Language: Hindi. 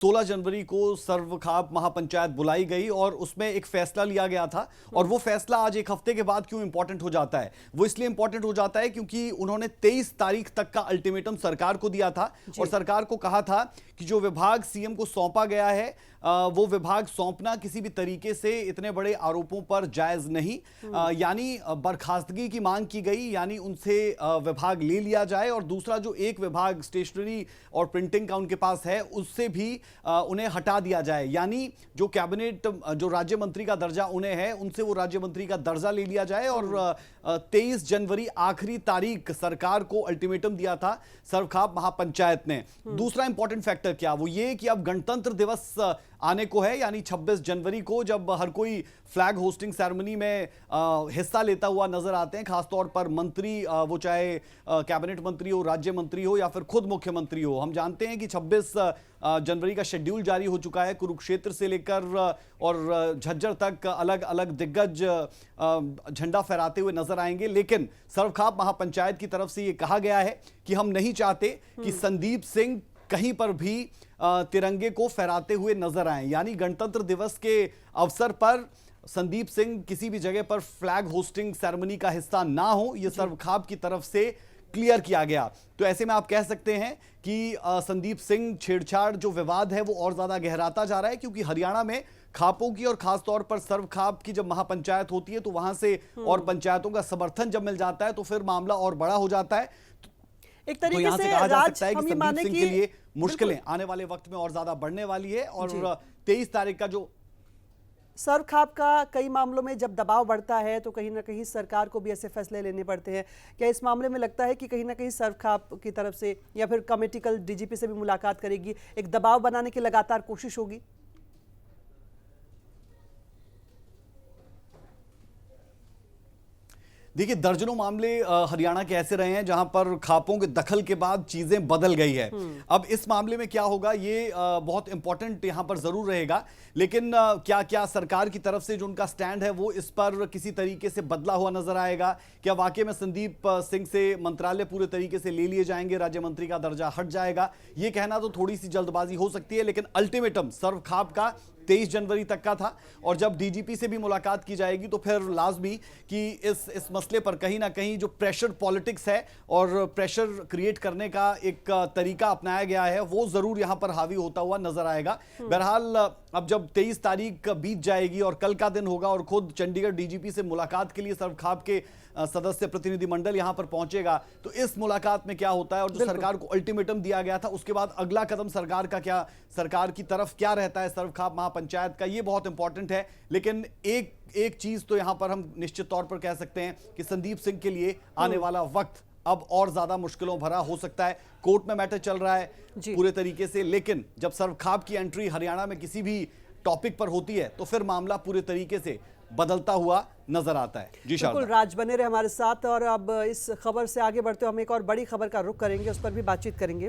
16 जनवरी को सर्वखाप महापंचायत बुलाई गई और उसमें एक फैसला लिया गया था। और वो फैसला आज एक हफ्ते के बाद क्यों इंपॉर्टेंट हो जाता है? वो इसलिए इंपॉर्टेंट हो जाता है क्योंकि उन्होंने 23 तारीख तक का अल्टीमेटम सरकार को दिया था और सरकार को कहा था कि जो विभाग सीएम को सौंपा गया है वो विभाग सौंपना किसी भी तरीके से इतने बड़े आरोपों पर जायज नहीं। यानी बर्खास्तगी की मांग की गई, यानी उनसे विभाग ले लिया जाए और दूसरा जो एक विभाग स्टेशनरी और प्रिंटिंग का उनके पास है उससे भी उन्हें हटा दिया जाए। यानी जो कैबिनेट जो राज्य मंत्री का दर्जा उन्हें है उनसे वो राज्य मंत्री का दर्जा ले लिया जाए। और 23 जनवरी आखिरी तारीख सरकार को अल्टीमेटम दिया था सर्वखाप महापंचायत ने। दूसरा इंपॉर्टेंट फैक्टर क्या, वो ये कि अब गणतंत्र दिवस आने को है, यानी 26 जनवरी को जब हर कोई फ्लैग होस्टिंग सेरेमनी में हिस्सा लेता हुआ नजर आते हैं, खासतौर पर मंत्री, वो चाहे कैबिनेट मंत्री हो, राज्य मंत्री हो या फिर खुद मुख्यमंत्री हो। हम जानते हैं कि 26 जनवरी का शेड्यूल जारी हो चुका है। कुरुक्षेत्र से लेकर और झज्जर तक अलग अलग दिग्गज झंडा फहराते हुए नजर आएंगे। लेकिन सर्वखाप महापंचायत की तरफ से यह कहा गया है कि हम नहीं चाहते कि संदीप सिंह कहीं पर भी तिरंगे को फहराते हुए नजर आए। यानी गणतंत्र दिवस के अवसर पर संदीप सिंह किसी भी जगह पर फ्लैग होस्टिंग सेरेमनी का हिस्सा ना हो, यह सर्वखाप की तरफ से क्लियर किया गया। तो ऐसे में आप कह सकते हैं कि संदीप सिंह छेड़छाड़ जो विवाद है वो और ज्यादा गहराता जा रहा है, क्योंकि हरियाणा में खापों की और खासतौर पर सर्वखाप की जब महापंचायत होती है तो वहां से और पंचायतों का समर्थन जब मिल जाता है तो फिर मामला और बड़ा हो जाता है। एक तरीके तो यहां से से कहा जा सकता है कि हम ये संदीप माने सिंह कि के लिए मुश्किलें आने वाले वक्त में और ज्यादा बढ़ने वाली है। और 23 तारीख का जो सर्वखाप का कई मामलों में जब दबाव बढ़ता है तो कहीं ना कहीं सरकार को भी ऐसे फैसले लेने पड़ते हैं। क्या इस मामले में लगता है कि कहीं ना कहीं सर्वखाप की तरफ से या फिर कमेटी कल डीजीपी से भी मुलाकात करेगी, एक दबाव बनाने की लगातार कोशिश होगी? देखिए, दर्जनों मामले हरियाणा के ऐसे रहे हैं जहां पर खापों के दखल के बाद चीजें बदल गई है। अब इस मामले में क्या होगा ये बहुत इंपॉर्टेंट यहां पर जरूर रहेगा। लेकिन क्या क्या सरकार की तरफ से जो उनका स्टैंड है वो इस पर किसी तरीके से बदला हुआ नजर आएगा? क्या वाकई में संदीप सिंह से मंत्रालय पूरे तरीके से ले लिए जाएंगे, राज्य मंत्री का दर्जा हट जाएगा? ये कहना तो थोड़ी सी जल्दबाजी हो सकती है, लेकिन अल्टीमेटम सर्वखाप का 23 जनवरी तक का था। और जब डीजीपी से भी मुलाकात की जाएगी तो फिर लाजमी कि इस मसले पर कहीं ना कहीं जो प्रेशर पॉलिटिक्स है और प्रेशर क्रिएट करने का एक तरीका अपनाया गया है वो जरूर यहां पर हावी होता हुआ नजर आएगा। बहरहाल अब जब 23 तारीख बीत जाएगी और कल का दिन होगा और खुद चंडीगढ़ डीजीपी से मुलाकात के लिए सर्वखाप के सदस्य प्रतिनिधिमंडल यहां पर पहुंचेगा, तो इस मुलाकात में क्या होता है और जो सरकार को अल्टीमेटम दिया गया था उसके बाद अगला कदम सरकार का क्या, सरकार की तरफ क्या रहता है सर्वखाप महापंचायत का, ये बहुत इंपॉर्टेंट है। लेकिन एक चीज तो यहां पर हम निश्चित तौर पर कह सकते हैं कि संदीप सिंह के लिए आने वाला वक्त अब और ज्यादा मुश्किलों भरा हो सकता है। कोर्ट में मैटर चल रहा है पूरे तरीके से, लेकिन जब सर्वखाप की एंट्री हरियाणा में किसी भी टॉपिक पर होती है तो फिर मामला पूरे तरीके से बदलता हुआ नजर आता है। जी बिल्कुल, राज बने रहे हमारे साथ। और अब इस खबर से आगे बढ़ते हुए हम एक और बड़ी खबर का रुख करेंगे, उस पर भी बातचीत करेंगे।